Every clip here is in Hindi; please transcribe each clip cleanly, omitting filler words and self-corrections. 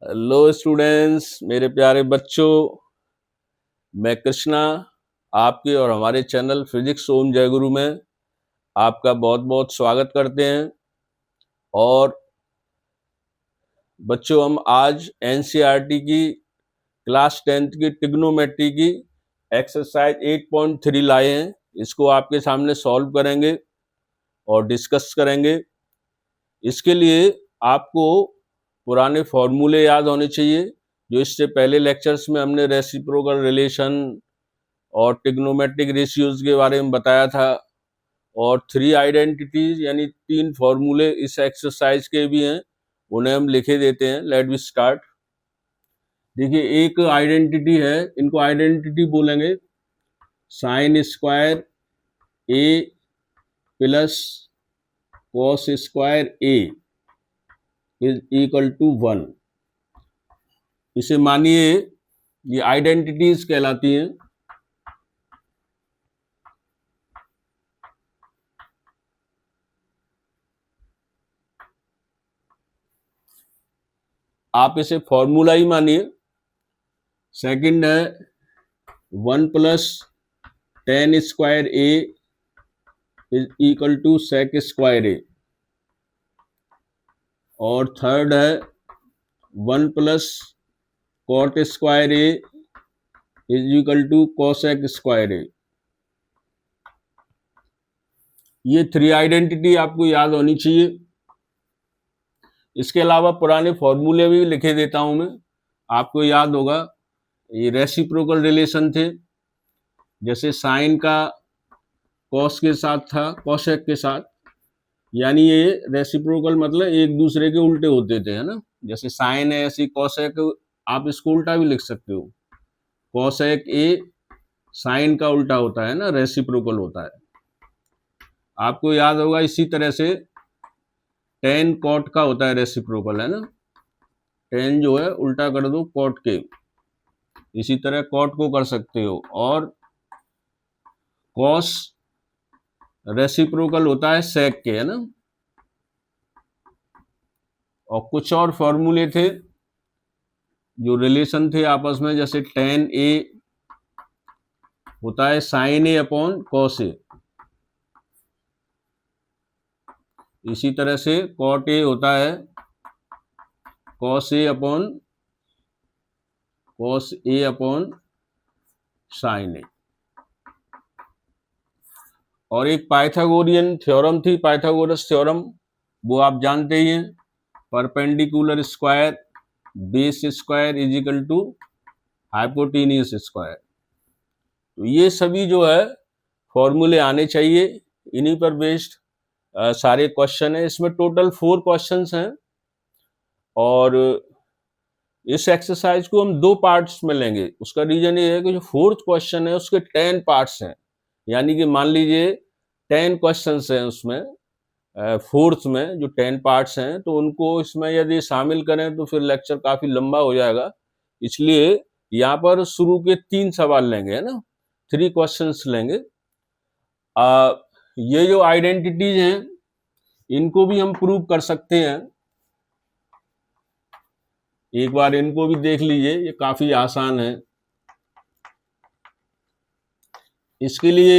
हेलो स्टूडेंट्स, मेरे प्यारे बच्चों। मैं कृष्णा आपके और हमारे चैनल फिजिक्स ओम जयगुरु में आपका बहुत बहुत स्वागत करते हैं। और बच्चों, हम आज एनसीईआरटी की क्लास 10th की ट्रिग्नोमेट्री की एक्सरसाइज 8.3 लाए हैं। इसको आपके सामने सॉल्व करेंगे और डिस्कस करेंगे। इसके लिए आपको पुराने फॉर्मूले याद होने चाहिए जो इससे पहले लेक्चर्स में हमने रेसिप्रोकल रिलेशन और ट्रिग्नोमेट्रिक रेशियोज के बारे में बताया था। और 3 आइडेंटिटीज यानी 3 फॉर्मूले इस एक्सरसाइज के भी हैं, उन्हें हम लिखे देते हैं। Let we start. देखिए, एक आइडेंटिटी है, इनको आइडेंटिटी बोलेंगे sine square A plus cos square A is equal to 1। इसे मानिए ये आइडेंटिटीज कहलाती हैं। आप इसे फॉर्मूला ही मानिए। सेकंड है 1 plus tan square A is equal to sec square A. और थर्ड है 1 plus cot square A is equal to cosec square A. ये 3 आइडेंटिटी आपको याद होनी चाहिए। इसके अलावा पुराने फॉर्मूले भी लिखे देता हूं मैं। आपको याद होगा ये रेसिप्रोकल रिलेशन थे, जैसे साइन का कॉस के साथ था, कोसेक के साथ। यानी ये रेसिप्रोकल मतलब एक दूसरे के उल्टे होते थे, है ना। जैसे साइन है, ऐसी कोसेक आप इसको उल्टा भी लिख सकते हो। कोसेक ए साइन का उल्टा होता है ना, रेसिप्रोकल होता है। आपको याद होगा इसी तरह से टेन कॉट का होता है रेसिप्रोकल, है ना। टेन जो है उल्टा कर दो कॉट के, इसी तरह कॉट को कर सकते हो। और कॉस रेसिप्रोकल होता है सेक के, है ना। और कुछ और फॉर्मूले थे जो रिलेशन थे आपस में, जैसे टेन ए होता है sine A upon cos A. इसी तरह से कॉट ए होता है cos A upon sine A. और एक पाइथागोरियन थ्योरम थी, पाइथागोरस थ्योरम, वो आप जानते ही हैं। Perpendicular square base square is equal to hypotenuse square. तो ये सभी जो है फॉर्मूले आने चाहिए, इन्हीं पर बेस्ड सारे क्वेश्चन है। इसमें टोटल 4 क्वेश्चंस हैं और इस एक्सरसाइज को हम 2 पार्ट्स में लेंगे। उसका रीजन ये है कि जो 4th क्वेश्चन है उसके 10 पार्ट्स हैं। यानी कि मान लीजिए 10 क्वेश्चंस हैं उसमें, 4th में जो 10 पार्ट्स हैं, तो उनको इसमें यदि शामिल करें तो फिर लेक्चर काफी लंबा हो जाएगा। इसलिए यहाँ पर शुरू के 3 सवाल लेंगे, है ना, 3 क्वेश्चंस लेंगे। ये जो आइडेंटिटीज हैं इनको भी हम प्रूव कर सकते हैं। एक बार इनको भी देख लीजिए, ये काफी आसान है। इसके लिए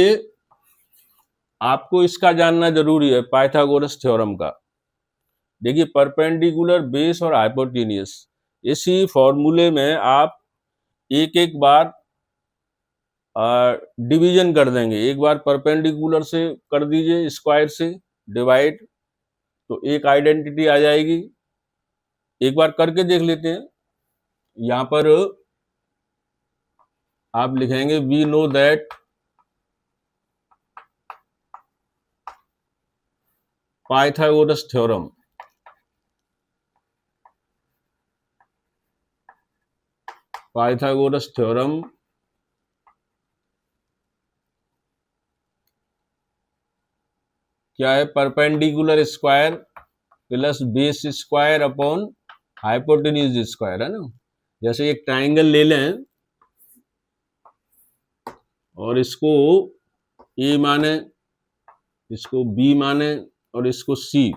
आपको इसका जानना जरूरी है, पाइथागोरस थ्योरम का। देखिए, परपेंडिकुलर बेस और हाइपोटेन्यूस, इसी फॉर्मूले में आप एक एक बार डिवीजन कर देंगे। एक बार परपेंडिकुलर से कर दीजिए, स्क्वायर से डिवाइड, तो एक आइडेंटिटी आ जाएगी। एक बार करके देख लेते हैं। यहाँ पर आप लिखेंगे we know that Pythagoras theorem. Pythagoras theorem क्या है? Perpendicular square plus base square upon hypotenuse square, है ना। जैसे एक ट्राइंगल ले लें और इसको ए माने, इसको बी माने और इसको सी,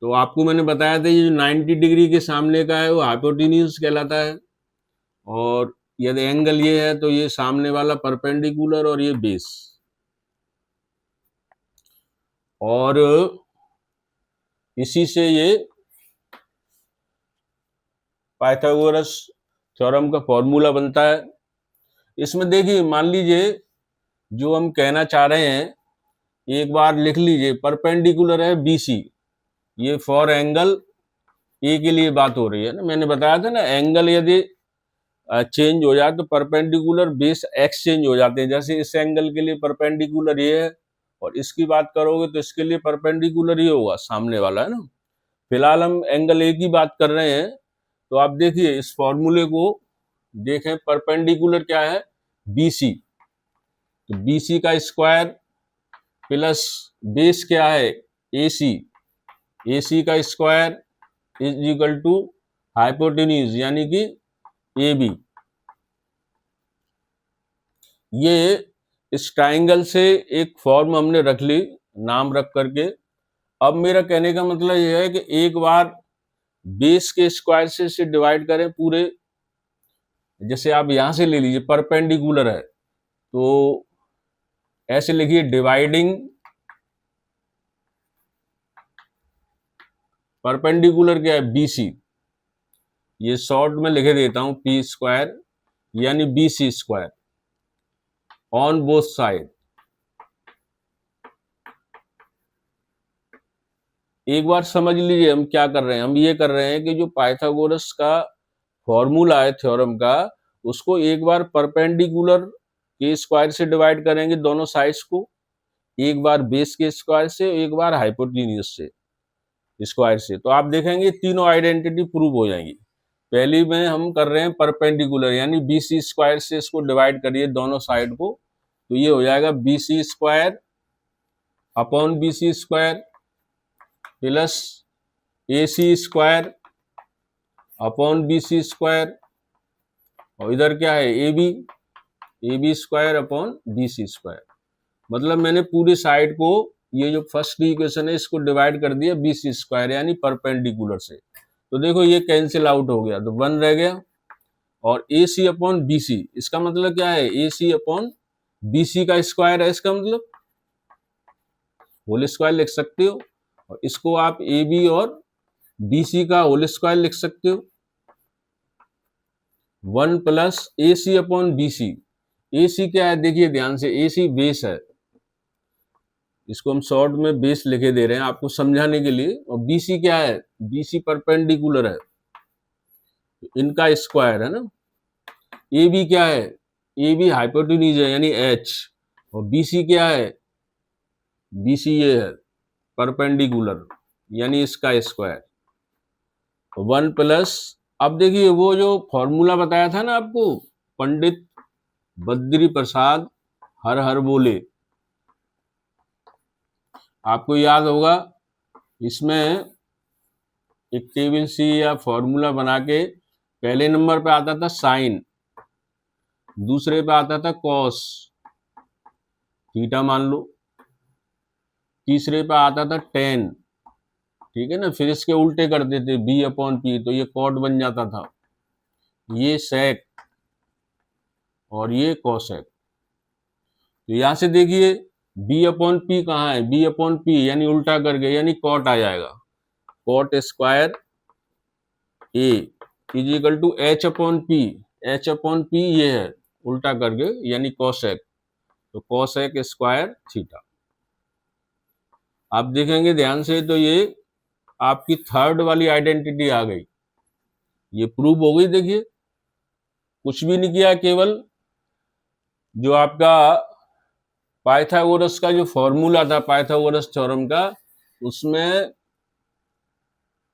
तो आपको मैंने बताया था ये जो 90 डिग्री के सामने का है वो हाइपोटेन्यूज कहलाता है, और यदि एंगल ये है तो ये सामने वाला परपेंडिकुलर और ये बेस। और इसी से ये पाइथागोरस थ्योरम का फॉर्मूला बनता है। इसमें देखिए, मान लीजिए जो हम कहना चाह रहे हैं, एक बार लिख लीजिए, परपेंडिकुलर है BC, ये फॉर एंगल ए के लिए बात हो रही है ना। मैंने बताया था ना, एंगल यदि चेंज हो जाए तो परपेंडिकुलर बेस एक्स चेंज हो जाते हैं। जैसे इस एंगल के लिए परपेंडिकुलर ये है, और इसकी बात करोगे तो इसके लिए परपेंडिकुलर ये होगा, सामने वाला, है ना। फिलहाल हम एंगल ए की बात कर रहे हैं, तो आप देखिए इस फॉर्मूले को देखें। परपेंडिकुलर क्या है? BC, तो BC का स्क्वायर प्लस बेस क्या है? AC, AC का square is equal to hypotenuse यानी कि AB। ये इस ट्राइंगल से एक फॉर्म हमने रख ली, नाम रख करके। अब मेरा कहने का मतलब यह है कि एक बार बेस के स्क्वायर से इसे डिवाइड करें पूरे। जैसे आप यहां से ले लीजिए, परपेंडिकुलर है तो ऐसे लिखिए, डिवाइडिंग परपेंडिकुलर क्या है? BC। ये शॉर्ट में लिख देता हूं, P स्क्वायर यानी BC square on both side. एक बार समझ लीजिए हम क्या कर रहे हैं। हम ये कर रहे हैं कि जो पाइथागोरस का फॉर्मूला है थ्योरम का, उसको एक बार परपेंडिकुलर के स्क्वायर से डिवाइड करेंगे दोनों साइड्स को, एक बार बेस के स्क्वायर से, एक बार हाइपोटेन्यूज से स्क्वायर से। तो आप देखेंगे तीनों आइडेंटिटी प्रूव हो जाएंगी। पहली में हम कर रहे हैं परपेंडिकुलर यानी BC स्क्वायर से इसको डिवाइड करिए दोनों साइड को, तो ये हो जाएगा BC square upon BC square plus AC square upon BC square, और इधर क्या है? AB square upon BC square. मतलब मैंने पूरी साइड को, ये जो फर्स्ट इक्वेशन है, इसको डिवाइड कर दिया BC स्क्वायर यानी परपेंडिकुलर से। तो देखो ये कैंसिल आउट हो गया, तो 1 रह गया। और AC अपॉन BC, इसका मतलब क्या है? AC अपॉन BC का स्क्वायर है, इसका मतलब होल स्क्वायर लिख सकते हो, और इसको आप AB और BC का होल स्क्वायर लिख सकते हो। 1 plus AC upon BC। AC क्या है? देखिए ध्यान से, AC बेस है, इसको हम शॉर्ट में बेस लिखे दे रहे हैं आपको समझाने के लिए। और BC क्या है? BC परपेंडिकुलर है, इनका स्क्वायर है ना। AB क्या है? AB हाइपोटेन्यूज है यानी H, और BC क्या है? BC ये है परपेंडिकुलर यानी इसका स्क्वायर। 1 प्लस, अब देखिए वो जो फॉर्मूला बताया था ना आपको, पंडित बद्री प्रसाद हर हर बोले, आपको याद होगा। इसमें एक टेबल सी या फॉर्मूला बना के पहले नंबर पे आता था साइन, दूसरे पे आता था कॉस थीटा मान लो, तीसरे पे आता था टेन, ठीक है ना। फिर इसके उल्टे कर देते B अपॉन P, तो ये कॉट बन जाता था, ये सेक और ये कॉसेक। तो यहां से देखिए B अपॉन P कहाँ है? B अपॉन P यानी उल्टा करके, यानी कॉट आ जाएगा, cot square A is equal to H upon P। H upon P ये है उल्टा करके यानी कॉसेक, तो कॉसेक स्क्वायर थीटा। आप देखेंगे ध्यान से, तो ये आपकी थर्ड वाली आइडेंटिटी आ गई, ये प्रूव हो गई। देखिए कुछ भी नहीं किया, केवल जो आपका पाइथागोरस का जो फॉर्मूला था पाइथागोरस थ्योरम का, उसमें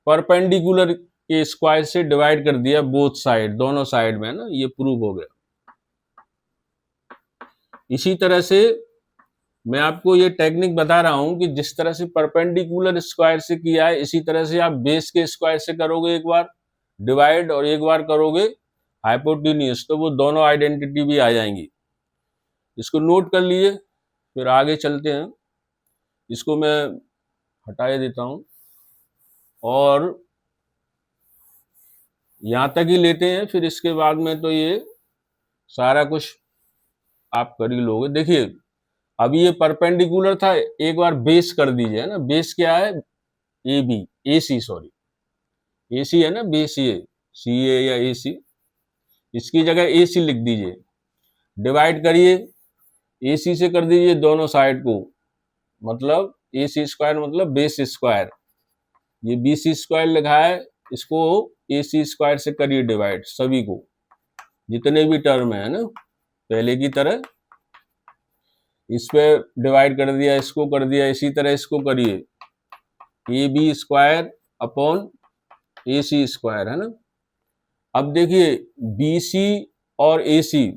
परपेंडिकुलर के स्क्वायर से डिवाइड कर दिया बोथ साइड, दोनों साइड में ना, ये प्रूव हो गया। इसी तरह से मैं आपको ये टेक्निक बता रहा हूं कि जिस तरह से परपेंडिकुलर स्क्वायर से किया है, इसी तरह से आप बेस के स्क्वायर से करोगे एक बार डिवाइड, और एक बार करोगे हाइपोटेन्यूज, तो वो दोनों आइडेंटिटी भी आ जाएंगी। इसको नोट कर लिए, फिर आगे चलते हैं। इसको मैं हटा देता हूं। और यहां तक ही लेते हैं, फिर इसके बाद में तो ये सारा कुछ आप कर ही लोगे। देखिए अभी ये परपेंडिकुलर था, एक बार बेस कर दीजिए ना। बेस क्या है? A B, A C, sorry ए सी है ना, बेस ये सी ए या ए सी, इसकी जगह ए सी लिख दीजिए। डिवाइड करिए, ए सी से कर दीजिए दोनों साइड को, मतलब ए सी स्क्वायर मतलब बेस स्क्वायर। ये बी सी स्क्वायर लिखा है, इसको ए सी स्क्वायर से करिए डिवाइड, सभी को जितने भी टर्म है ना, पहले की तरह इस पे डिवाइड कर दिया, इसको कर दिया, इसी तरह इसको करिए, A B square upon A C square, है ना। अब देखिए बी सी और ए सी,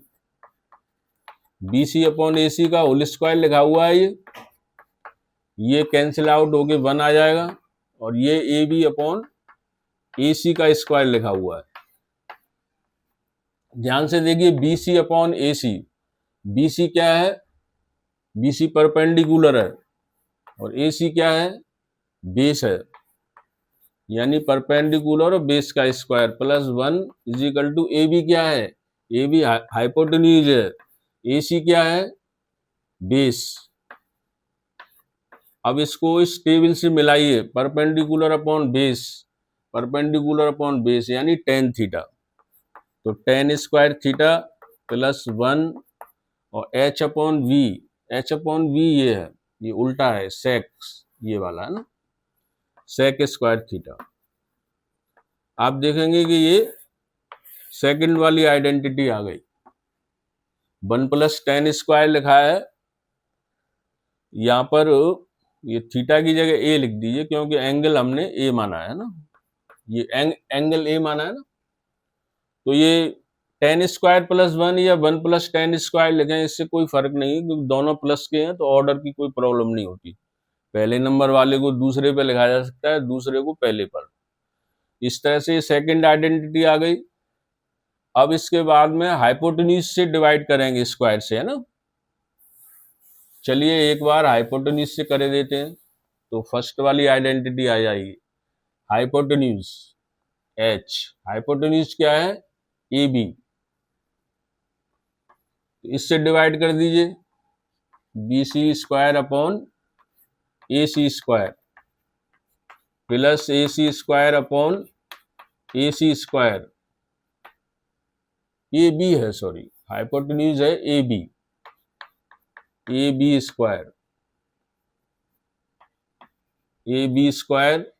बी सी अपॉन ए सी का होल स्क्वायर लिखा हुआ है, ये कैंसिल आउट होके 1 आ जाएगा, और ये ए बी अपॉन ए सी का स्क्वायर लिखा हुआ है। ध्यान से देखिए, B C upon A C, B C क्या है? बी सी परपेंडिकुलर है, और ए सी क्या है? बेस है, यानी परपेंडिकुलर और बेस का square plus 1 is equal to A B क्या है? ए बी हाइपोटेन्यूज है, ए सी क्या है? बेस। अब इसको इस टेबल से मिलाइए, perpendicular upon base, perpendicular upon base यानी टेन थीटा, तो टेन स्क्वायर थीटा प्लस 1, और H upon V, H upon V ये है, ये उल्टा है, सेक, ये वाला है ना, सेक स्क्वायर थीटा। आप देखेंगे कि ये सेकंड वाली आइडेंटिटी आ गई। 1 प्लस टेन स्क्वायर लिखा है, यहां पर ये थीटा की जगह ए लिख दीजिए, क्योंकि एंगल हमने ए माना है ना, ये एंगल ए माना है ना, तो ये टेन स्क्वायर प्लस 1 या 1 प्लस टेन स्क्वायर लिखें, इससे कोई फर्क नहीं, क्योंकि दोनों प्लस के हैं तो ऑर्डर की कोई प्रॉब्लम नहीं होती। पहले नंबर वाले को दूसरे पे लिखा जा सकता है, दूसरे को पहले पर। इस तरह से सेकंड आइडेंटिटी आ गई। अब इसके बाद में हाइपोटेन्यूज से डिवाइड करेंगे स्क्वायर से, है ना। चलिए एक बार हाइपोटेन्यूज से कर देते हैं, तो फर्स्ट वाली आइडेंटिटी आ जाएगी, हाइपोटेन्यूज एच, हाइपोटेन्यूज क्या है? ए बी, इससे डिवाइड कर दीजिए, B C square upon A C square plus A C square upon A C square, A B है, सॉरी हाइपोटेन्यूज है A B, A B square, A B square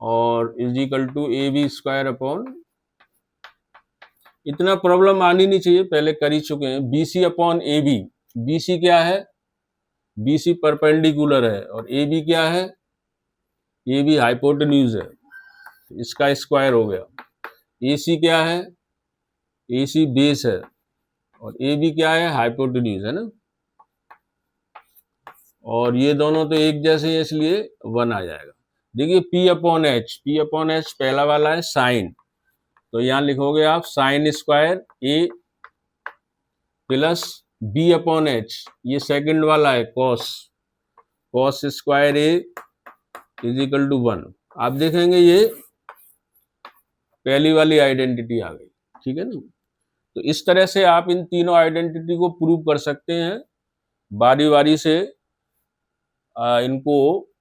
और is equal to A B square upon, इतना प्रॉब्लम आनी नहीं चाहिए, पहले कर ही चुके हैं, B C upon A B. B C क्या है? बी सी परपेंडिकुलर है, और ए बी क्या है? ए बी हाइपोटेन्यूज है, इसका स्क्वायर हो गया। ए सी क्या है? ए सी बेस है, और ए बी क्या है? हाइपोटेन्यूज, है ना। और ये दोनों तो एक जैसे हैं, इसलिए 1 आ जाएगा। देखिए P upon H, P upon H पहला वाला है साइन, तो यहां लिखोगे आप sine square A plus B upon H, ये सेकंड वाला है cos, cos square A is equal to 1। आप देखेंगे ये पहली वाली आइडेंटिटी आ गई, ठीक है ना। तो इस तरह से आप इन तीनों आइडेंटिटी को प्रूव कर सकते हैं, बारी बारी से इनको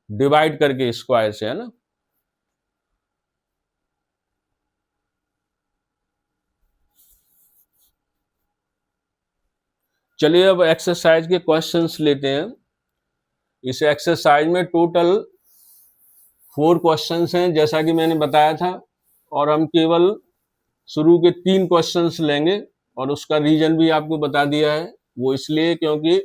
डिवाइड करके स्क्वायर से, है ना। चलिए अब एक्सरसाइज के क्वेश्चंस लेते हैं। इस एक्सरसाइज में टोटल 4 क्वेश्चंस हैं, जैसा कि मैंने बताया था, और हम केवल शुरू के 3 क्वेश्चंस लेंगे, और उसका रीजन भी आपको बता दिया है। वो इसलिए क्योंकि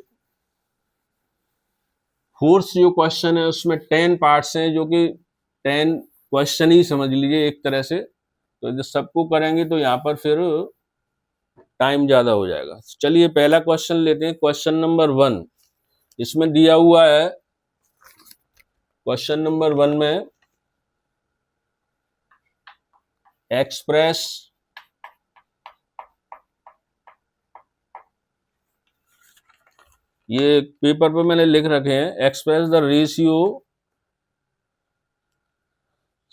फोर्स जो क्वेश्चन है उसमें 10 पार्ट्स हैं, जो कि 10 क्वेश्चन ही समझ लीजिए एक तरह से, तो जब सबको करेंगे तो यहाँ पर फिर टाइम ज्यादा हो जाएगा। चलिए पहला क्वेश्चन लेते हैं, क्वेश्चन नंबर 1। इसमें दिया हुआ है, क्वेश्चन नंबर 1 में एक्सप्रेस ये पेपर पे मैंने लिख रखे हैं, express the ratio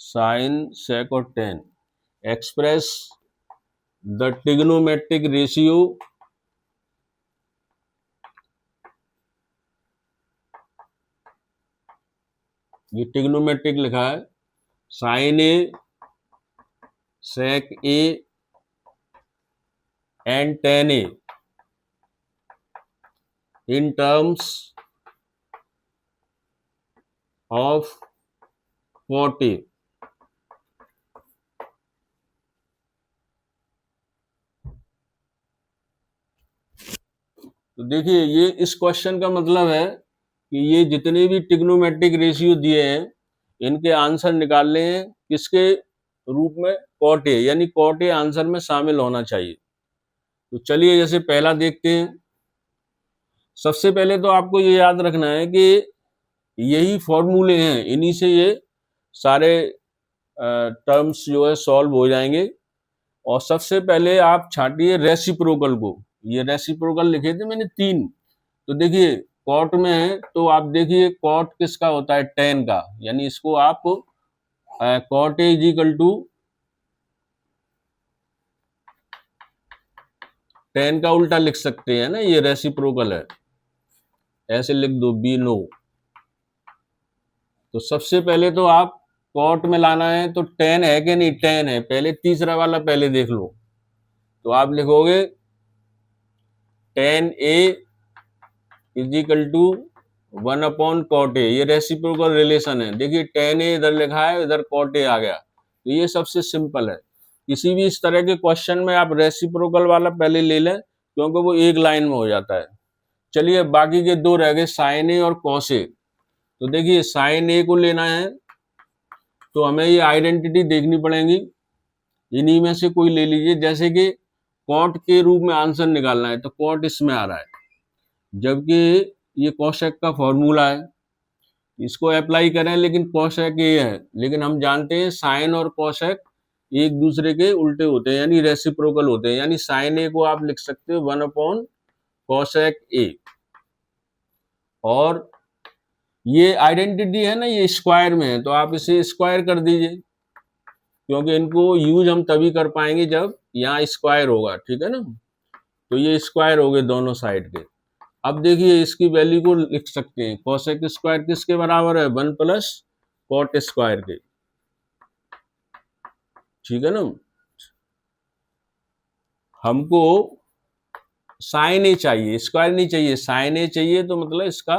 sine sec और tan, express the trigonometric ratio ये ट्रिग्नोमेट्रिक लिखा है, sine A sec A and tan A in terms of 40। तो देखिए ये इस क्वेश्चन का मतलब है कि ये जितने भी ट्रिग्नोमेट्रिक रेशियो दिए हैं इनके आंसर निकालने हैं किसके रूप में, कॉट ए, यानी कॉट ए आंसर में शामिल होना चाहिए। तो चलिए जैसे पहला देखते हैं। सबसे पहले तो आपको ये याद रखना है कि यही फॉर्मूले हैं, इन्हीं से ये सारे टर्म्स जो है सॉल्व हो जाएंगे। और सबसे पहले आप छांटिए रेसिप्रोकल को। ये रेसिप्रोकल लिखे थे मैंने 3। तो देखिए कॉट में है तो आप देखिए कॉट किसका होता है, टेन का, यानी इसको आप cot A is equal to tan का उल्टा लिख सकते हैं ना, ये रेसिप्रोकल है, ऐसे लिख दो बी नो। तो सबसे पहले तो आप कॉट में लाना है तो टेन है कि नहीं, टेन है, पहले तीसरा वाला पहले देख लो। तो आप लिखोगे tan A is equal to 1 cot A, ये रेसिप्रोकल रिलेशन है। देखिए टेन ए इधर लिखा है, इधर कॉट ए आ गया, तो ये सबसे सिंपल है। किसी भी इस तरह के क्वेश्चन में आप रेसिप्रोकल वाला पहले ले लें क्योंकि वो एक लाइन में हो जाता है। चलिए बाकी के 2 रह गए, साइन ए और कॉस ए। तो देखिए साइन ए को लेना है तो हमें ये आइडेंटिटी देखनी पड़ेगी, इन्हीं में से कोई ले लीजिए। जैसे कि कॉट के रूप में आंसर निकालना है तो कॉट इसमें आ रहा है, जबकि ये कोसेक का फॉर्मूला है, इसको अप्लाई करें लेकिन कोसेक ये है। लेकिन हम जानते हैं साइन और कोसेक एक दूसरे के उल्टे होते हैं, यानी रेसिप्रोकल होते हैं। यानी साइन ए को आप लिख सकते हो 1 कोसेक ए, और ये आइडेंटिटी है ना, ये स्क्वायर में है तो आप इसे स्क्वायर कर दीजिए, क्योंकि इनको यूज हम तभी कर पाएंगे जब यहाँ स्क्वायर होगा, ठीक है ना। तो ये स्क्वायर हो गए दोनों साइड के। अब देखिए इसकी वैल्यू को लिख सकते हैं, कोसेक स्क्वायर किसके बराबर है, 1 प्लस कॉट स्क्वायर के, ठीक है ना। हमको साइन ए चाहिए, स्क्वायर नहीं चाहिए, साइन ए चाहिए, तो मतलब इसका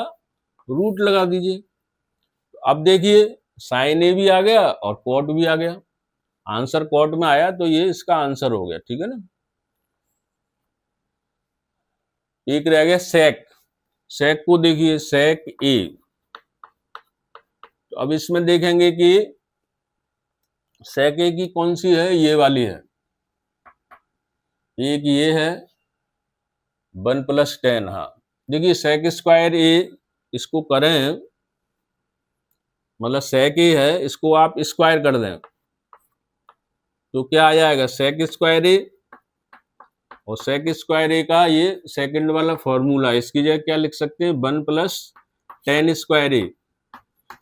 रूट लगा दीजिए। अब देखिए साइन ए भी आ गया और कॉट भी आ गया, आंसर कॉट में आया तो ये इसका आंसर हो गया, ठीक है ना। एक रह गया सेक, सेक को देखिए सेक ए। तो अब इसमें देखेंगे कि सेक ए की कौन सी है, ये वाली है, एक ये है 1 प्लस 10। हाँ देखिए सेक स्क्वायर ए, इसको करें मतलब सेक ए है, इसको आप स्क्वायर कर दें तो क्या आ जाएगा, सेक स्क्वायर ए। और सेक स्क्वायर ए का ये सेकंड वाला फॉर्मूला, इसकी जगह क्या लिख सकते हैं, 1 प्लस 10 स्क्वायर ए।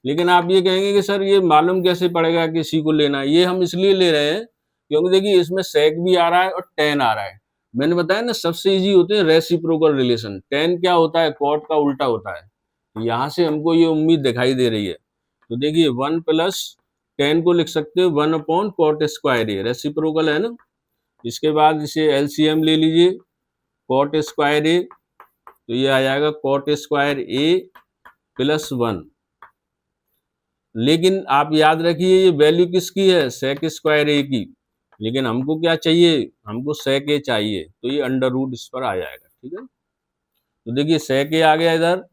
लेकिन आप ये कहेंगे कि सर ये मालूम कैसे पड़ेगा कि इसी को लेना है, ये हम इसलिए ले रहे हैं क्योंकि देखिए इसमें सेक भी आ रहा है और 10 आ रहा है। मैंने बताया ना सबसे इजी होते हैं रेसिप्रोकल रिलेशन। 10 क्या होता है, कॉट का उल्टा होता है, यहाँ से हमको ये उम्मीद दिखाई दे रही है। तो देखिए 1 प्लस 10 को लिख सकते हो 1 कॉट स्क्वायर ए, रेसिप्रोकल है ना। इसके बाद इसे एलसीएम ले लीजिए, कॉट स्क्वायर ए, तो ये आ जाएगा कॉट स्क्वायर ए प्लस 1। लेकिन आप याद रखिए ये वैल्यू किसकी है, सेक स्क्वायर ए की, लेकिन हमको क्या चाहिए, हमको सेक ए चाहिए, तो ये अंडर रूट इस पर आ जाएगा, ठीक है। तो देखिए सेक ए आ गया इधर,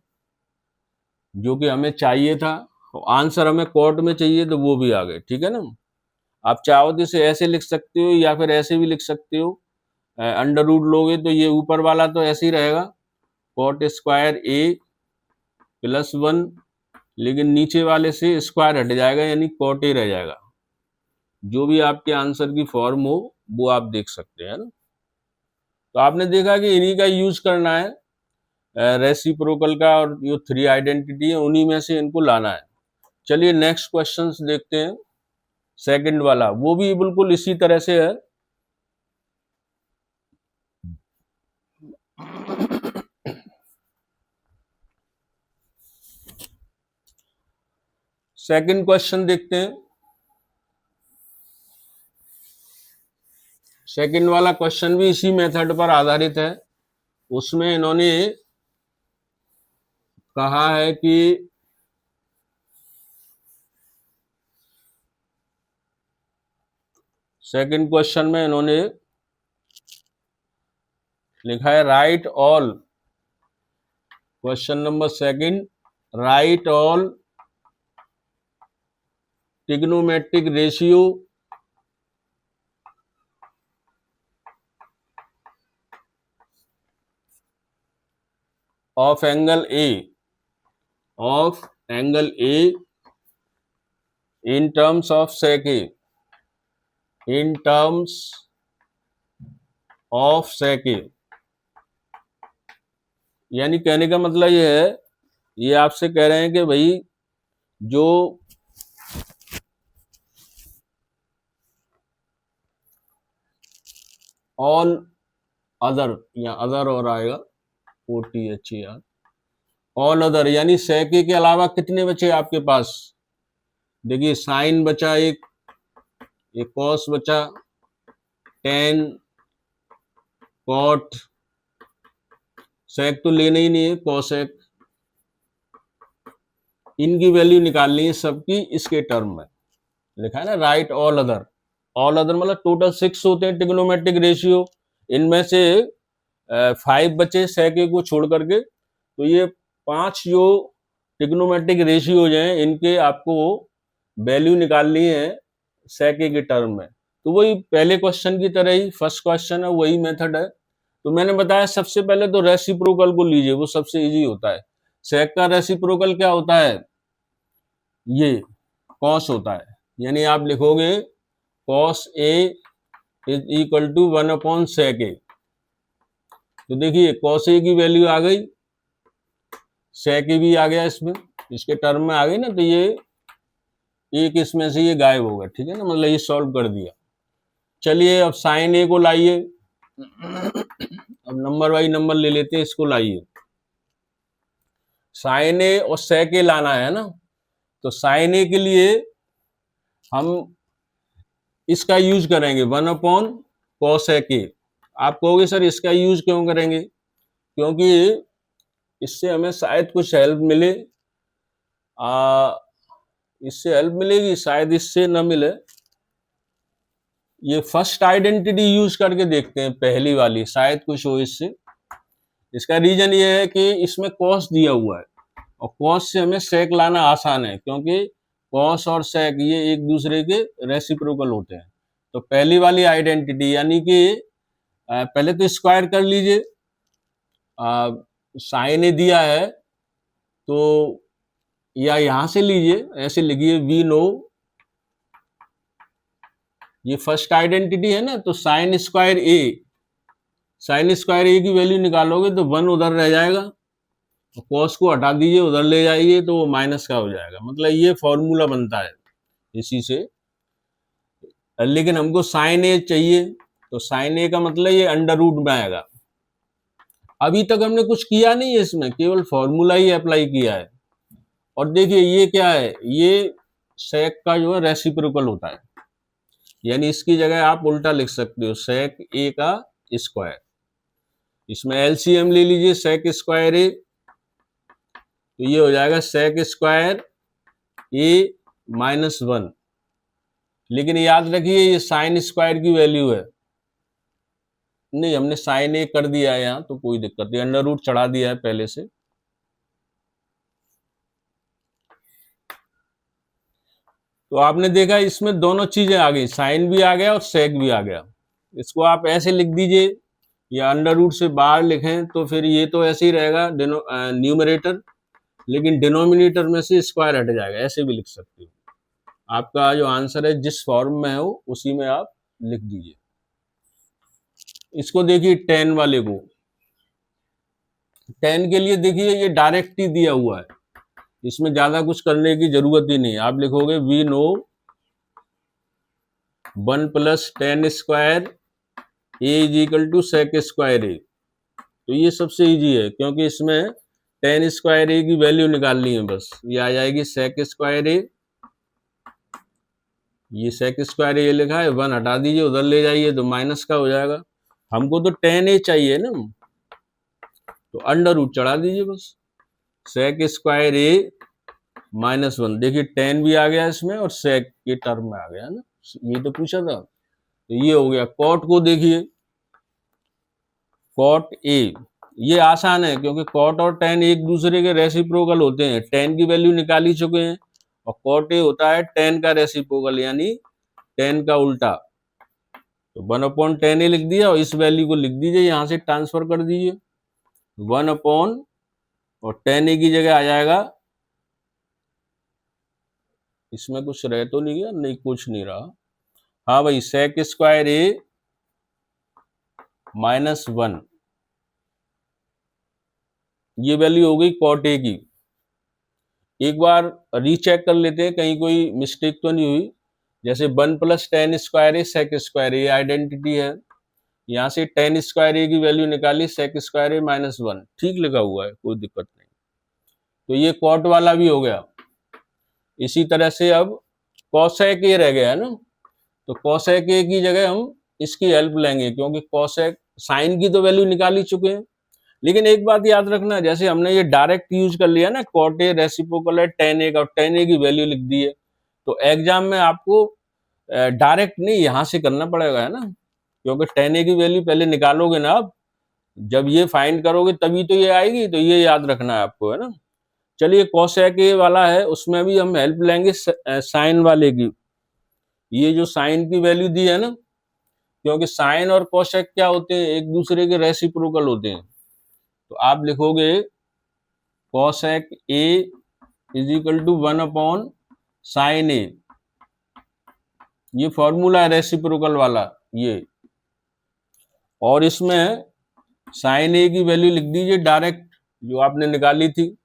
जो कि हमें चाहिए था, आंसर हमें कॉट में चाहिए तो वो भी आ गए, ठीक है ना। आप चाहो तो इसे ऐसे लिख सकते हो या फिर ऐसे भी लिख सकते हो, अंडर रूट लोगे तो ये ऊपर वाला तो ऐसे ही रहेगा, कॉट स्क्वायर ए प्लस 1, लेकिन नीचे वाले से स्क्वायर हट जाएगा यानी कॉट ए रह जाएगा। जो भी आपके आंसर की फॉर्म हो वो आप देख सकते हैं ना। तो आपने देखा कि इन्हीं का यूज करना है, रेसिप्रोकल का, और जो 3 आइडेंटिटी है उन्हीं में से इनको लाना है। चलिए नेक्स्ट क्वेश्चंस देखते हैं। सेकंड वाला वो भी बिल्कुल इसी तरह से है। सेकंड क्वेश्चन देखते हैं। सेकंड वाला क्वेश्चन भी इसी मेथड पर आधारित है। उसमें इन्होंने कहा है कि सेकंड क्वेश्चन में इन्होंने लिखा है right all, question number second, right all trigonometric ratio of angle A in terms of sec A, in terms of sec A। यानी कहने का मतलब ये है, ये आपसे कह रहे हैं कि भाई जो ऑल अदर, या अदर और आएगा OTHER, ऑल अदर यानी sec A के अलावा कितने बचे आपके पास? देखिए साइन बचा एक कॉस बचा, टेन, कॉट, सेक तो लेना ही नहीं है, कॉसेक, इनकी वैल्यू निकालनी है सबकी इसके टर्म में। लिखा है ना right all other, all other मतलब टोटल 6 होते हैं ट्रिग्नोमेट्रिक रेशियो, इनमें से 5 बचे सेक ए को छोड़ करके, तो ये 5 जो ट्रिग्नोमेट्रिक रेशियोज हैं इनके आपको वैल्यू निकालनी है सेक ए के टर्म में। तो वही पहले क्वेश्चन की तरह ही फर्स्ट क्वेश्चन है, वही मेथड है। तो मैंने बताया सबसे पहले तो रेसिप्रोकल को लीजिए, वो सबसे इजी होता है। सेक का रेसिप्रोकल क्या होता है? ये कॉस होता है, यानी आप लिखोगे cos A is equal to 1/sec A. तो देखिए कॉस ए की वैल्यू आ गई, सेक ए भी आ गया, इसमें इसके टर्म में आ गई ना, तो ये एक इसमें से ये गायब होगा, ठीक है ना, मतलब ये सॉल्व कर दिया। चलिए अब साइन ए को लाइए, अब नंबर बाई नंबर ले लेते हैं, इसको लाइए। साइन ए और सेक ए लाना है ना, तो साइन ए के लिए हम इसका यूज करेंगे 1/cos ए। आप कहोगे सर इसका यूज क्यों करेंगे? क्योंकि इससे हमें शायद कुछ हेल्प मिले, इससे हेल्प मिलेगी, शायद इससे न मिले। ये फर्स्ट आइडेंटिटी यूज करके देखते हैं, पहली वाली, शायद कुछ हो इससे। इसका रीजन ये है कि इसमें कॉस दिया हुआ है, और कॉस से हमें सेक लाना आसान है, क्योंकि कॉस और सेक ये एक दूसरे के रेसिप्रोकल होते हैं। तो पहली वाली आइडेंटिटी यानी कि पहले तो स्क्वायर कर लीजिए, साइन ए दिया है तो या यहां से लीजिए, ऐसे लिखिए वी नो, ये फर्स्ट आइडेंटिटी है ना, तो साइन स्क्वायर ए, साइन स्क्वायर ए की वैल्यू निकालोगे तो 1 उधर रह जाएगा, कॉस को हटा दीजिए, उधर ले जाइए तो वो माइनस का हो जाएगा। मतलब ये फॉर्मूला बनता है इसी से। लेकिन हमको साइन ए चाहिए, तो साइन ए का मतलब ये अंडर रूट में आएगा। अभी तक हमने कुछ किया नहीं है इसमें, केवल फॉर्मूला ही अप्लाई किया है। और देखिए ये क्या है, ये सेक का जो है रेसिप्रोकल होता है, यानी इसकी जगह आप उल्टा लिख सकते हो, सेक ए का स्क्वायर। इसमें एलसीएम ले लीजिए, सेक स्क्वायर ए, तो ये हो जाएगा सेक स्क्वायर ए -1। लेकिन याद रखिए ये साइन स्क्वायर की वैल्यू है, नहीं हमने साइन ए कर दिया है यहाँ, तो कोई दिक्कत नहीं, अंडर रूट चढ़ा दिया है पहले से। तो आपने देखा इसमें दोनों चीजें आ गई, साइन भी आ गया और सेक भी आ गया। इसको आप ऐसे लिख दीजिए, या अंडर रूट से बाहर लिखें तो फिर ये तो ऐसे ही रहेगा न्यूमरेटर, लेकिन डिनोमिनेटर में से स्क्वायर हट जाएगा, ऐसे भी लिख सकते हो। आपका जो आंसर है जिस फॉर्म में है वो उसी में आप लिख दीजिए। इसको देखिए टेन वाले को, टेन के लिए देखिए ये डायरेक्ट ही दिया हुआ है, इसमें ज्यादा कुछ करने की जरूरत ही नहीं। आप लिखोगे we know 1 plus tan square A is equal to sec square A. तो ये सबसे इजी है, क्योंकि इसमें टेन स्क्वायर ए की वैल्यू निकालनी है बस। ये आ जाएगी सेक स्क्वायर ए, ये सेक स्क्वायर ए लिखा है, 1 हटा दीजिए, उधर ले जाइए तो माइनस का हो जाएगा। हमको तो टेन ए चाहिए ना, तो अंडर रूट चढ़ा दीजिए बस। सेक स्क्वायर ए -1, देखिए टेन भी आ गया इसमें और सेक के टर्म में आ गया ना, ये तो पूछा था। तो ये हो गया। कॉट को देखिए, कॉट ए, ये आसान है क्योंकि कॉट और टेन एक दूसरे के रेसिप्रोकल होते हैं। टेन की वैल्यू निकाल ही चुके हैं, और कॉट ए होता है टेन का रेसिप्रोकल, यानी टेन का उल्टा। तो 1/10 ए लिख दिया, और इस वैल्यू को लिख दीजिए, यहां से ट्रांसफर कर दीजिए। 1 और 10 ए की जगह आ जाएगा, इसमें कुछ रह तो नहीं गया, नहीं कुछ नहीं रहा। हाँ भाई, सेक स्क्वायर ए -1, ये वैल्यू हो गई कॉट ए की। एक बार रीचेक कर लेते हैं कहीं कोई मिस्टेक तो नहीं हुई। जैसे 1 प्लस टेन स्क्वायर ए सेक स्क्वायर ए आइडेंटिटी है, यहाँ से टेन स्क्वायर ए की वैल्यू निकाली, सेक स्क्वायर ए -1, ठीक लिखा हुआ है, कोई दिक्कत नहीं। तो ये कॉट वाला भी हो गया। इसी तरह से अब कॉसेक ए रह गया है ना, तो कॉसेक ए की जगह हम इसकी हेल्प लेंगे, क्योंकि कॉसेक साइन की तो वैल्यू निकाल ही चुके हैं। लेकिन एक बात याद रखना, जैसे हमने ये डायरेक्ट यूज कर लिया ना, कॉट ए रेसिप्रोकल है टेन ए का, टेन ए की वैल्यू लिख दी है, तो एग्जाम में आपको डायरेक्ट नहीं, यहां से करना पड़ेगा, है ना, क्योंकि टेन ए की वैल्यू पहले निकालोगे ना आप, जब ये फाइंड करोगे तभी तो ये आएगी, तो ये याद रखना है आपको, है ना। चलिए, कॉसेक ए वाला है, उसमें भी हम हेल्प लेंगे साइन वाले की। ये जो साइन की वैल्यू दी है ना, क्योंकि साइन और कोसेक क्या होते हैं, एक दूसरे के रेसिप्रोकल होते हैं। तो आप लिखोगे cosec A is equal to 1/sin A, ये फॉर्मूला है रेसिप्रोकल वाला ये। और इसमें साइन ए की वैल्यू लिख दीजिए डायरेक्ट, जो आपने निकाली थी,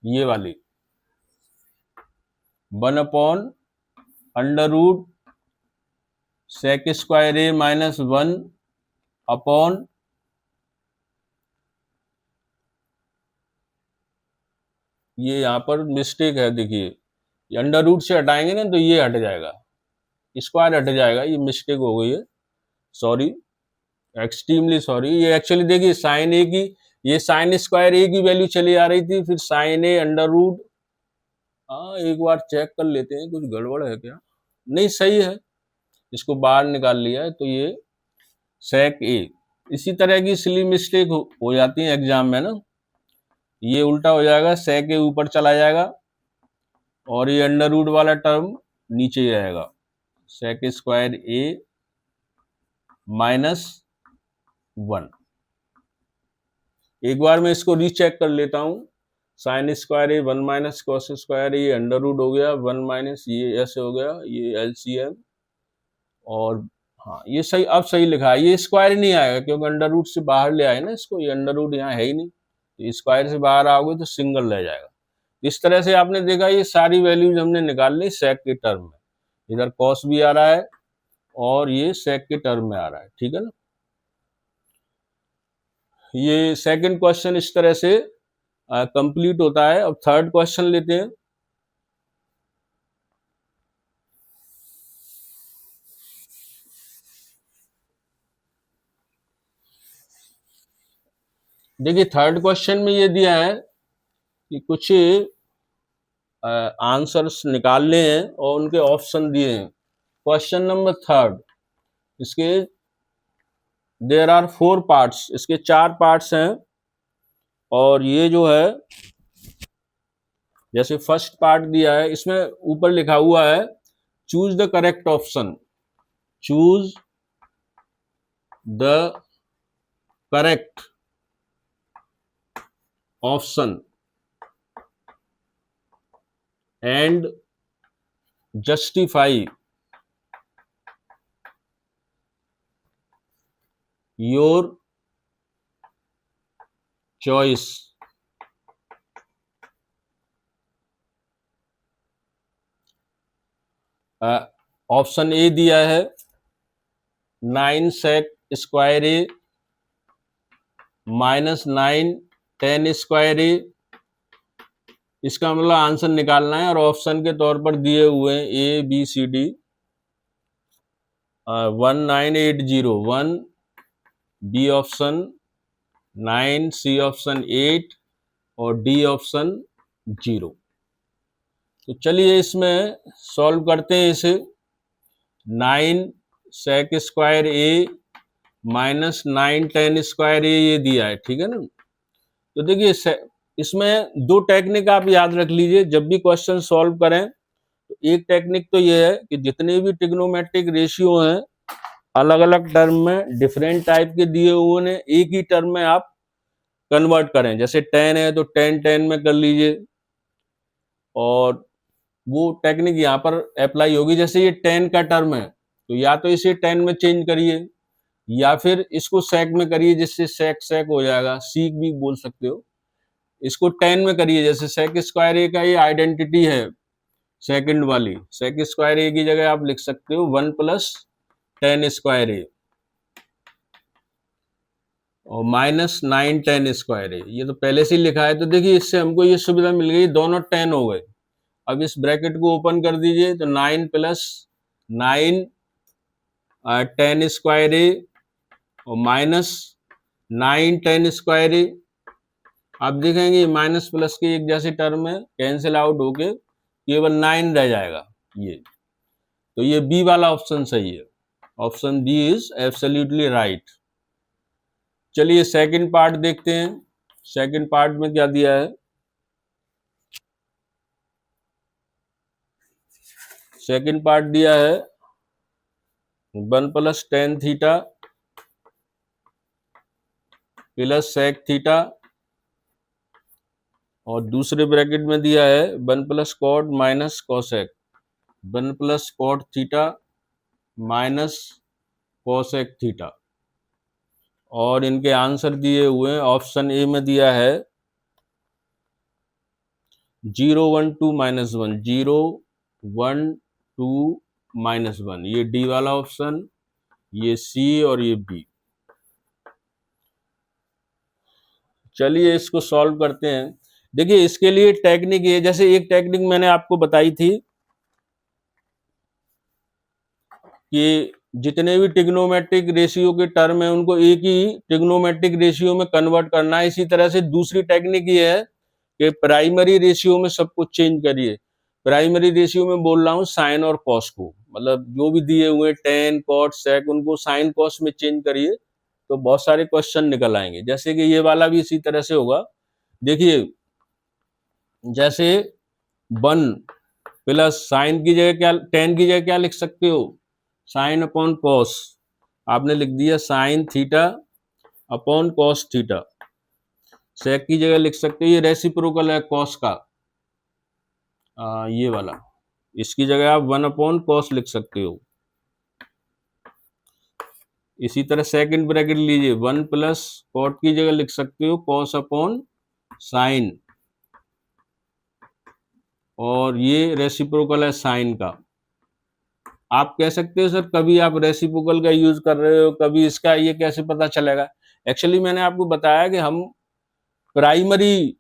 ये वाली 1/√sec स्क्वायर ए -1 अपॉन, ये यहाँ पर मिस्टेक है, देखिए ये अंडर रूट से हटाएंगे ना तो ये हट जाएगा, स्क्वायर हट जाएगा, ये मिस्टेक हो गई है, सॉरी, एक्सट्रीमली सॉरी। ये एक्चुअली देखिए साइन ए की, ये साइन स्क्वायर ए की वैल्यू चली आ रही थी, फिर साइन ए अंडर रूट, हाँ एक बार चेक कर लेते हैं कुछ गड़बड़ है क्या, नहीं सही है, इसको बाहर निकाल लिया है, तो ये सेक ए। इसी तरह की सिली मिस्टेक हो जाती है एग्जाम में ना, ये उल्टा हो जाएगा, सेक ए ऊपर चला जाएगा, और ये अंडर रूट वाला टर्म नीचे ही रहेगा, सेक स्क्वायर ए -1। एक बार मैं इसको रीचेक कर लेता हूँ, साइन स्क्वायर ए 1 माइनस कॉस स्क्वायर, ये अंडर रूट हो गया, 1 माइनस ये ऐसे हो गया, ये एलसीएम, और हाँ ये सही, अब सही लिखा है। ये स्क्वायर नहीं आएगा क्योंकि अंडर रूट से बाहर ले आए ना इसको, ये अंडर रूट यहाँ है ही नहीं, तो स्क्वायर से बाहर आओगे तो सिंगल रह जाएगा। इस तरह से आपने देखा ये सारी वैल्यूज हमने निकाल ली सेक के टर्म में, इधर कॉस भी आ रहा है और ये सेक के टर्म में आ रहा है, ठीक है ना। ये सेकंड क्वेश्चन इस तरह से कंप्लीट होता है। अब थर्ड क्वेश्चन लेते हैं। देखिए थर्ड क्वेश्चन में ये दिया है कि कुछ आंसर्स निकालने हैं और उनके ऑप्शन दिए हैं। क्वेश्चन नंबर थर्ड, इसके देयर आर 4 पार्ट्स, इसके 4 पार्ट्स हैं, और ये जो है जैसे फर्स्ट पार्ट दिया है, इसमें ऊपर लिखा हुआ है choose the correct option, choose the correct option and justify your choice. Option A दिया है 9 सेक स्क्वायर ए माइनस 9 10 स्क्वायर ए, इसका मतलब आंसर निकालना है और ऑप्शन के तौर पर दिए हुए हैं A B C D. 1980, 1 B option 9, C option 8 और डी ऑप्शन 0। तो चलिए इसमें सॉल्व करते हैं इसे। 9 सेक square A minus 9 10 square A ये दिया है, ठीक है ना। तो देखिए इसमें दो टेक्निक आप याद रख लीजिए जब भी क्वेश्चन सॉल्व करें। तो एक टेक्निक तो ये है कि जितने भी ट्रिग्नोमेट्रिक रेशियो हैं अलग अलग टर्म में डिफरेंट टाइप के दिए हुए हैं, एक ही टर्म में आप कन्वर्ट करें। जैसे 10 है तो 10 10 में कर लीजिए, और वो टेक्निक यहाँ पर अप्लाई होगी। जैसे ये 10 का टर्म है तो या तो इसे 10 में चेंज करिए या फिर इसको सेक में करिए, जिससे सेक सेक हो जाएगा, सीक भी बोल सकते हो। इसको 10 में करिए, जैसे सेक स्क्वायर ए का ये आइडेंटिटी है सेकंड वाली, सेक स्क्वायर ए की जगह आप लिख सकते हो 1 प्लस 10 स्क्वायर ए और माइनस 9 10 स्क्वायर ए, ये तो पहले से ही लिखा है। तो देखिए इससे हमको ये सुविधा मिल गई, दोनों 10 हो गए। अब इस ब्रैकेट को ओपन कर दीजिए तो 9 प्लस 9 10 स्क्वायर ए और माइनस 9 10 स्क्वायर ए। आप देखेंगे माइनस प्लस के एक जैसे टर्म में कैंसिल आउट होके केवल 9 रह जाएगा ये। तो ये बी वाला ऑप्शन सही है, option B is absolutely right. चलिए सेकंड पार्ट देखते हैं। सेकंड पार्ट में क्या दिया है। सेकंड पार्ट दिया है 1 plus tan theta plus sec theta, और दूसरे ब्रैकेट में दिया है 1 plus cot minus cosec, 1 plus cot theta minus cosec theta. और इनके आंसर दिए हुए हैं। ऑप्शन ए में दिया है 0 1 2 माइनस 1, 0 1 2 माइनस 1, ये डी वाला ऑप्शन, ये सी और ये बी। चलिए इसको सॉल्व करते हैं। देखिए इसके लिए टेक्निक ये, जैसे एक टेक्निक मैंने आपको बताई थी कि जितने भी ट्रिग्नोमेट्रिक रेशियो के टर्म है उनको एक ही ट्रिग्नोमेट्रिक रेशियो में कन्वर्ट करना है। इसी तरह से दूसरी टेक्निक ये है कि प्राइमरी रेशियो में सब कुछ चेंज करिए। प्राइमरी रेशियो में बोल रहा हूँ साइन और कॉस को, मतलब जो भी दिए हुए टेन कॉट सेक उनको साइन कॉस में चेंज करिए तो बहुत सारे क्वेश्चन निकल आएंगे। जैसे कि ये वाला भी इसी तरह से होगा। देखिए जैसे 1 प्लस साइन की जगह क्या, 10 की जगह क्या लिख सकते हो, साइन अपॉन कॉस। आपने लिख दिया sine theta upon cos theta. Sec की जगह लिख सकते हो, ये रेसिप्रोकल है कॉस का, ये वाला, इसकी जगह आप 1 अपॉन कॉस लिख सकते हो। इसी तरह सेकंड ब्रैकेट लीजिए, 1 प्लस कॉट की जगह लिख सकते हो कॉस अपॉन साइन, और ये रेसिप्रोकल है साइन का। आप कह सकते हो सर कभी आप रेसिप्रोकल का यूज कर रहे हो कभी इसका, ये कैसे पता चलेगा। एक्चुअली मैंने आपको बताया कि हम प्राइमरी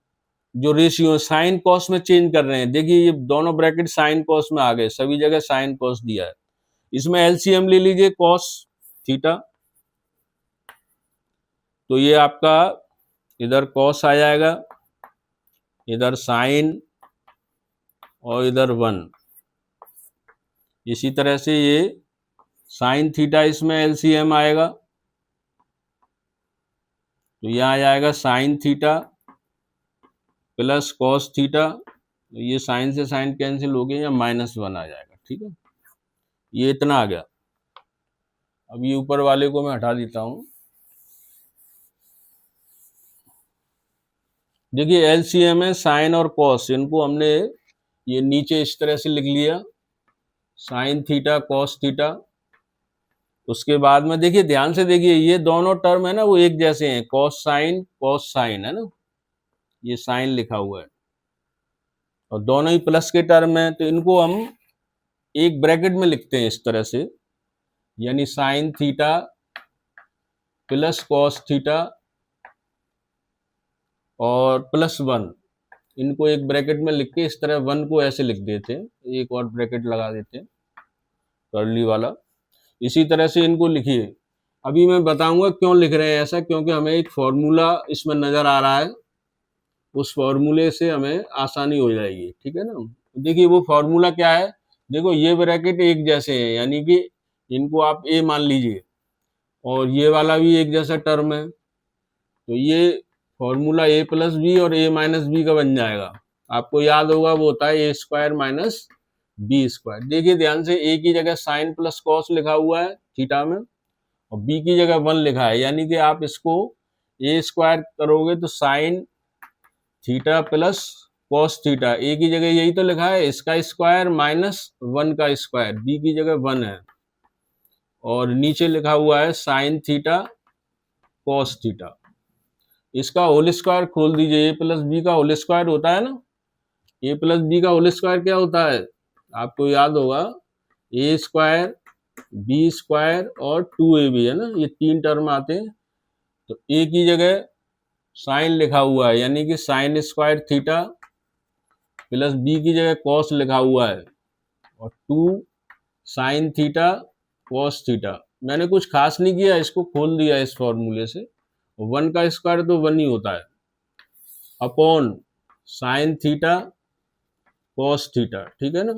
जो रेशियो साइन कॉस में चेंज कर रहे हैं। देखिए ये दोनों ब्रैकेट साइन कॉस में आ गए, सभी जगह साइन कॉस दिया है। इसमें एलसीएम ले लीजिए कॉस थीटा, तो ये आपका इधर कॉस आ जाएगा, इधर साइन और इधर 1। इसी तरह से ये साइन थीटा इसमें एलसीएम आएगा, तो यहाँ आ जाएगा sign theta plus cos theta, तो ये साइन से साइन कैंसिल हो गया, या -1 आ जाएगा। ठीक है, ये इतना आ गया। अब ये ऊपर वाले को मैं हटा देता हूं। देखिए एलसीएम है साइन और कॉस, इनको हमने ये नीचे इस तरह से लिख लिया, साइन थीटा कॉस थीटा। उसके बाद में देखिए ध्यान से देखिए ये दोनों टर्म है ना वो एक जैसे हैं, कॉस साइन है ना, ये साइन लिखा हुआ है और दोनों ही प्लस के टर्म है, तो इनको हम एक ब्रैकेट में लिखते हैं इस तरह से, यानी sign theta plus cos theta और प्लस 1, इनको एक ब्रैकेट में लिख के इस तरह 1 को ऐसे लिख देते हैं, एक और ब्रैकेट लगा देते हैं कर्ली वाला। इसी तरह से इनको लिखिए। अभी मैं बताऊंगा क्यों लिख रहे हैं ऐसा, क्योंकि हमें एक फॉर्मूला इसमें नजर आ रहा है, उस फॉर्मूले से हमें आसानी हो जाएगी, ठीक है ना। देखिए वो फॉर्मूला क्या है, देखो ये ब्रैकेट एक जैसे हैं, यानी कि इनको आप ए मान लीजिए और ये वाला भी एक जैसा टर्म है, तो ये फॉर्मूला ए प्लस बी और ए माइनस बी का बन जाएगा। आपको याद होगा वो होता है ए स्क्वायर माइनस बी स्क्वायर। देखिए ध्यान से, ए की जगह साइन प्लस कॉस लिखा हुआ है थीटा में और बी की जगह 1 लिखा है, यानी कि आप इसको ए स्क्वायर करोगे तो sine theta plus cos theta, A की जगह यही तो लिखा है, इसका स्क्वायर माइनस 1 का स्क्वायर, बी की जगह 1 है और नीचे लिखा हुआ है साइन थीटा कॉस थीटा। इसका होल स्क्वायर खोल दीजिए, ए प्लस बी का होल स्क्वायर होता है ना, ए प्लस बी का होल स्क्वायर क्या होता है, आपको याद होगा ए स्क्वायर बी स्क्वायर और 2ab है ना, ये 3 टर्म आते हैं। तो ए की जगह साइन लिखा हुआ है, यानी कि sine square theta plus B की जगह कॉस लिखा हुआ है और 2 साइन थीटा कॉस थीटा। मैंने कुछ खास नहीं किया, इसको खोल दिया इस फॉर्मूले से। 1 का स्क्वायर तो 1 ही होता है upon sine theta cos theta, ठीक है ना।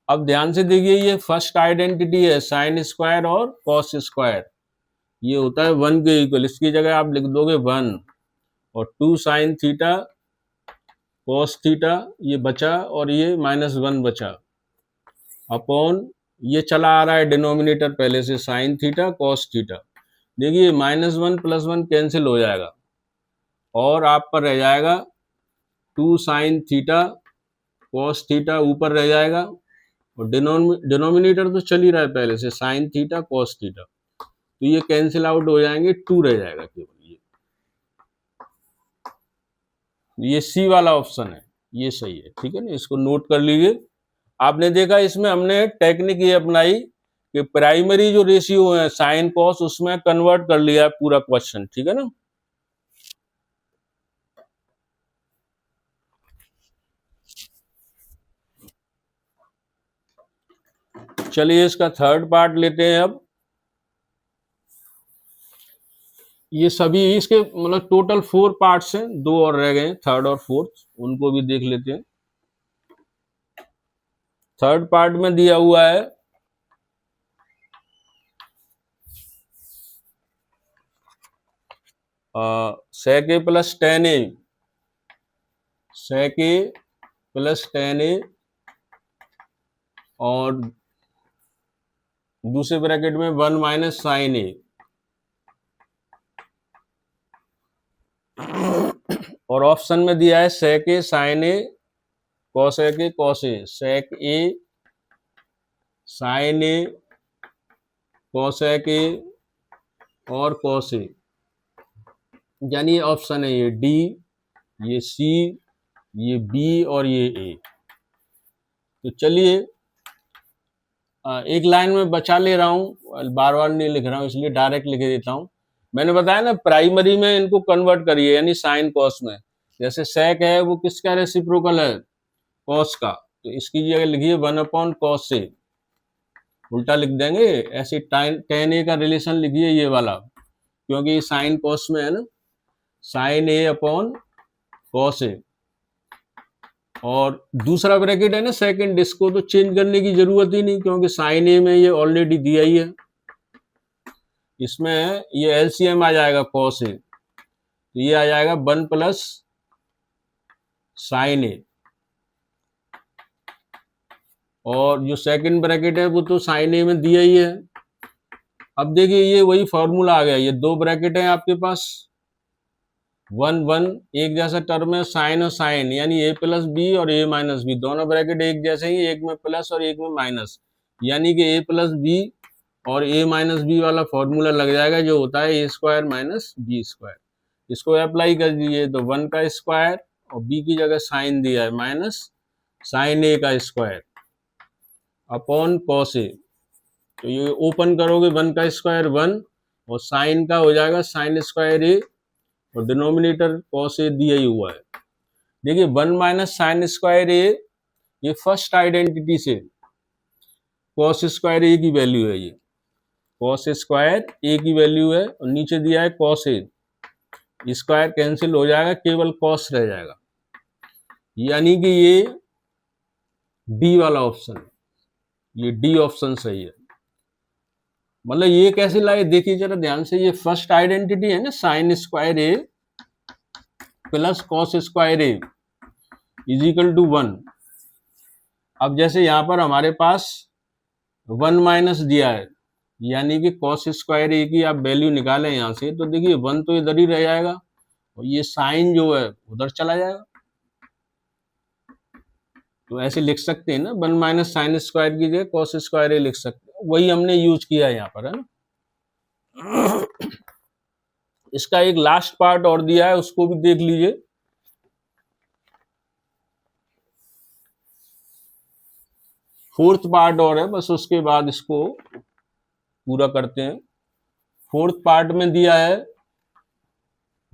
अब ध्यान से देखिए, ये फर्स्ट आइडेंटिटी है साइन स्क्वायर और कॉस स्क्वायर, ये होता है 1 के इक्वल, इसकी जगह आप लिख दोगे 1 और 2 साइन थीटा कॉस थीटा ये बचा और ये -1 बचा अपॉन, ये चला आ रहा है डिनोमिनेटर पहले से साइन थीटा कॉस थीटा। देखिए -1 + 1 कैंसिल हो जाएगा और आप पर रह जाएगा 2 साइन थीटा कॉस थीटा ऊपर रह जाएगा और डिनोमिनेटर तो चल ही रहा है पहले से साइन थीटा कॉस थीटा, तो ये कैंसिल आउट हो जाएंगे, 2 रह जाएगा केवल। ये सी वाला ऑप्शन है, ये सही है, ठीक है ना, इसको नोट कर लीजिए। आपने देखा इसमें हमने टेक्निक ये अपनाई कि प्राइमरी जो रेशियो है साइन कॉस, उसमें कन्वर्ट कर लिया है पूरा क्वेश्चन, ठीक है ना। चलिए इसका थर्ड पार्ट लेते हैं अब। ये सभी इसके मतलब टोटल 4 पार्ट्स हैं, 2 और रह गए, थर्ड और फोर्थ, उनको भी देख लेते हैं। थर्ड पार्ट में दिया हुआ है sec a + tan a, sec a + tan a और दूसरे ब्रैकेट में 1 - sin a, और ऑप्शन में दिया है sec a sin a cos a cos a, sec a sin a cos a और cos a, यानी ऑप्शन है ये डी, ये सी, ये बी और ये ए। तो चलिए एक लाइन में बचा ले रहा हूँ, बार बार नहीं लिख रहा हूँ, इसलिए डायरेक्ट लिख देता हूँ। मैंने बताया ना प्राइमरी में इनको कन्वर्ट करिए, यानी साइन कॉस में। जैसे सेक है वो किसका रेसिप्रोकल है, कॉस का, तो इसकी जगह लिखिए 1/cos से, उल्टा लिख देंगे। ऐसे tan a का रिलेशन लिखिए ये वाला, क्योंकि साइन कॉस में है ना, साइन a/cos a। और दूसरा ब्रैकेट है ना सेकंड, इसको तो चेंज करने की जरूरत ही नहीं, क्योंकि साइन ए में ये ऑलरेडी दिया ही है। इसमें ये एलसीएम आ जाएगा cos a, तो ये आ जाएगा 1 + sin a, और जो सेकंड ब्रैकेट है वो तो साइन ए में दिया ही है। अब देखिए ये वही फॉर्मूला आ गया, ये 2 ब्रैकेट है आपके पास, 1 1 एक जैसा टर्म है, साइन और साइन, यानी a + b और a - b, दोनों ब्रैकेट एक जैसे ही, एक में प्लस और एक में माइनस, यानी कि a + b और a - b वाला फॉर्मूला लग जाएगा, जो होता है a² - b²। इसको अप्लाई कर दीजिए तो 1 का स्क्वायर और b की जगह साइन दिया है माइनस साइन a का स्क्वायर अपॉन कॉस ए। तो ये ओपन करोगे 1 का स्क्वायर 1 और साइन का हो जाएगा साइन स्क्वायर ए और डिनोमिनेटर कॉस ए दिया ही हुआ है। देखिए 1 माइनस साइन स्क्वायर ए, ये फर्स्ट आइडेंटिटी से कॉस स्क्वायर ए की वैल्यू है, ये कॉस स्क्वायर ए की वैल्यू है और नीचे दिया है कॉस ए। स्क्वायर कैंसिल हो जाएगा, केवल कॉस रह जाएगा, यानी कि ये डी वाला ऑप्शन है, ये डी ऑप्शन सही है। मतलब ये कैसे लाए, देखिए जरा ध्यान से, ये फर्स्ट आइडेंटिटी है ना sine square A plus cos square A is equal to 1। अब जैसे यहां पर हमारे पास 1 माइनस दिया है, यानी कि कॉस स्क्वायर ए की आप वैल्यू निकालें यहां से, तो देखिए 1 तो इधर ही रह जाएगा और ये साइन जो है उधर चला जाएगा। तो ऐसे लिख सकते हैं ना, 1 माइनस साइन स्क्वायर की जगह कॉस स्क्वायर ए लिख सकते हैं, वही हमने यूज किया है यहाँ पर, है ना। इसका एक लास्ट पार्ट और दिया है, उसको भी देख लीजिए। फोर्थ पार्ट और है, बस उसके बाद इसको पूरा करते हैं। फोर्थ पार्ट में दिया है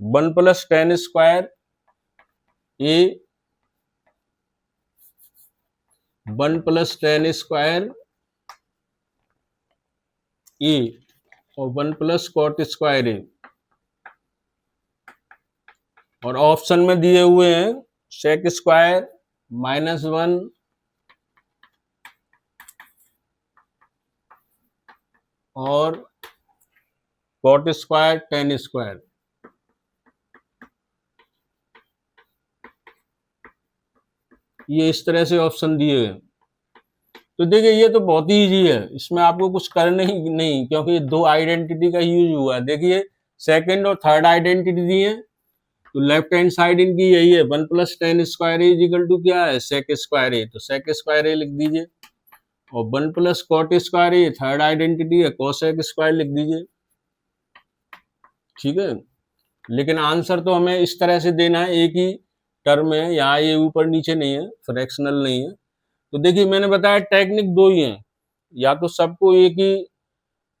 1 plus tan square A 1 plus tan square A और 1 प्लस कॉट स्क्वायर ए, और ऑप्शन में दिए हुए हैं सेक स्क्वायर -1 और कॉट स्क्वायर टेन स्क्वायर। ये इस तरह से ऑप्शन दिए हैं। तो देखिए ये तो बहुत ही इजी है, इसमें आपको कुछ करना ही नहीं, क्योंकि दो आइडेंटिटी का यूज हुआ है। देखिए सेकंड और थर्ड आइडेंटिटी दी है, तो लेफ्ट हैंड साइड इनकी यही है, 1 plus tan square A equal to क्या है, सेक स्क्वायर ए, तो सेक स्क्वायर ए लिख दीजिए। और 1 प्लस कॉट स्क्वायर ए थर्ड आइडेंटिटी है, कोसेक स्क्वायर लिख दीजिए। ठीक है, लेकिन आंसर तो हमें इस तरह से देना है, एक ही टर्म है, यहाँ ये ऊपर नीचे नहीं है, फ्रैक्शनल नहीं है। तो देखिए मैंने बताया टेक्निक दो ही हैं, या तो सबको एक ही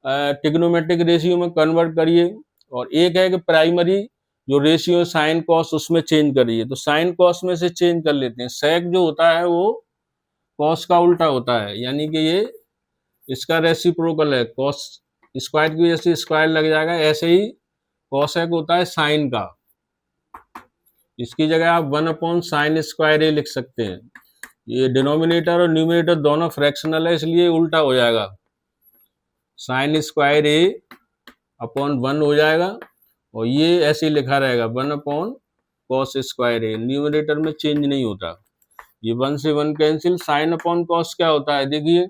ट्रिग्नोमेट्रिक रेशियो में कन्वर्ट करिए, और एक है कि प्राइमरी जो रेशियो साइन कॉस उसमें चेंज करिए। तो साइन कॉस में से चेंज कर लेते हैं, सेक जो होता है वो कॉस का उल्टा होता है, यानी कि ये इसका रेसिप्रोकल है, कॉस स्क्वायर की वजह से स्क्वायर लग जाएगा। ऐसे ही कॉसेक होता है साइन का, इसकी जगह आप 1 अपॉन साइन स्क्वायर ए लिख सकते हैं। ये डिनोमिनेटर और न्यूमिनेटर दोनों फ्रैक्शनल है, इसलिए उल्टा हो जाएगा, साइन स्क्वायर ए अपॉन 1 हो जाएगा, और ये ऐसे ही लिखा रहेगा 1 अपॉन कॉस स्क्वायर ए, न्यूमिनेटर में चेंज नहीं होता। ये 1 से 1 कैंसिल, साइन अपॉन कॉस क्या होता है, देखिए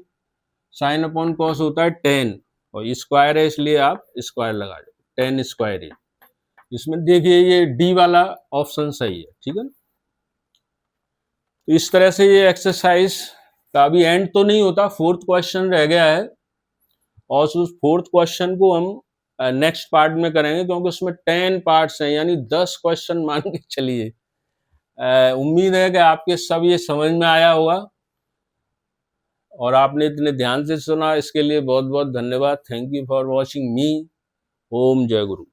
साइन अपॉन कॉस होता है 10, और स्क्वायर है इसलिए आप स्क्वायर लगा दो, 10 स्क्वायर ए। इसमें देखिए ये डी वाला ऑप्शन सही है। ठीक है, तो इस तरह से ये एक्सरसाइज का अभी एंड तो नहीं होता, फोर्थ क्वेश्चन रह गया है, और उस फोर्थ क्वेश्चन को हम नेक्स्ट पार्ट में करेंगे, क्योंकि उसमें 10 पार्ट्स हैं, यानी 10 क्वेश्चन मान के चलिए। उम्मीद है कि आपके सब ये समझ में आया होगा, और आपने इतने ध्यान से सुना, इसके लिए बहुत बहुत धन्यवाद। Thank you for watching me. ओम जय गुरु।